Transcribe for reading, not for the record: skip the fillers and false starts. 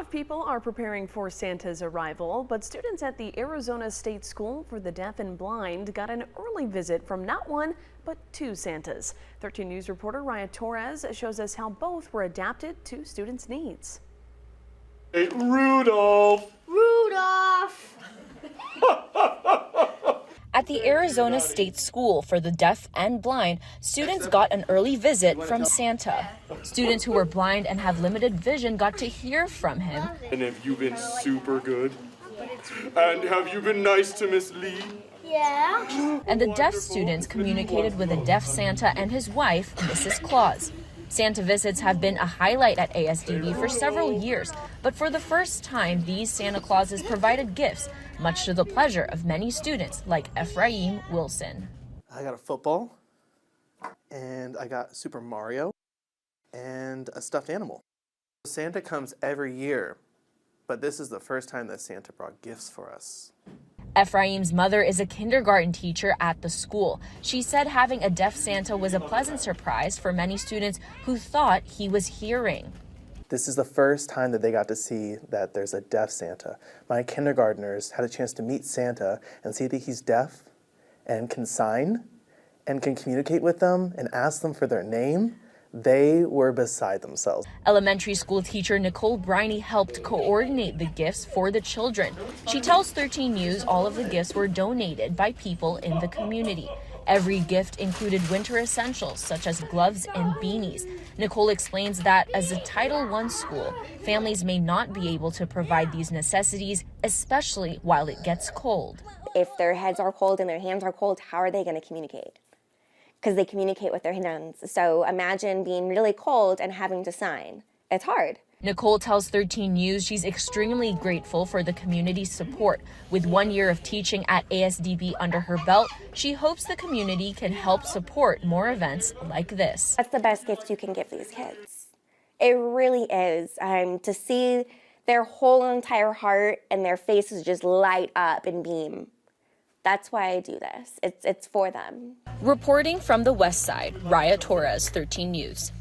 of people are preparing for Santa's arrival, but students at the Arizona State School for the Deaf and Blind got an early visit from not one, but two Santas. 13 News reporter Raya Torres shows us how both were adapted to students' needs. Hey, Rudolph! Rudolph! At the Arizona State School for the Deaf and Blind, students got an early visit from Santa. Students who were blind and have limited vision got to hear from him. And have you been super good? And have you been nice to Miss Lee? Yeah. And the deaf students communicated with a deaf Santa and his wife, Mrs. Claus. Santa visits have been a highlight at ASDB for several years, but for the first time, these Santa Clauses provided gifts, much to the pleasure of many students like Ephraim Wilson. I got a football, and I got Super Mario, and a stuffed animal. Santa comes every year, but this is the first time that Santa brought gifts for us. Ephraim's mother is a kindergarten teacher at the school. She said having a deaf Santa was a pleasant surprise for many students who thought he was hearing. This is the first time that they got to see that there's a deaf Santa. My kindergartners had a chance to meet Santa and see that he's deaf and can sign and can communicate with them and ask them for their name. They were beside themselves. Elementary school teacher Nicole Briney helped coordinate the gifts for the children. She tells 13 News all of the gifts were donated by people in the community. Every gift included winter essentials such as gloves and beanies. Nicole explains that as a Title I school, families may not be able to provide these necessities, especially while it gets cold. If their heads are cold and their hands are cold, how are they going to communicate? Because they communicate with their hands. So imagine being really cold and having to sign. It's hard. Nicole tells 13 News she's extremely grateful for the community's support. With 1 year of teaching at ASDB under her belt, she hopes the community can help support more events like this. That's the best gift you can give these kids. It really is. To see their whole entire heart and their faces just light up and beam. That's why I do this. It's for them. Reporting from the West Side, Raya Torres, 13 News.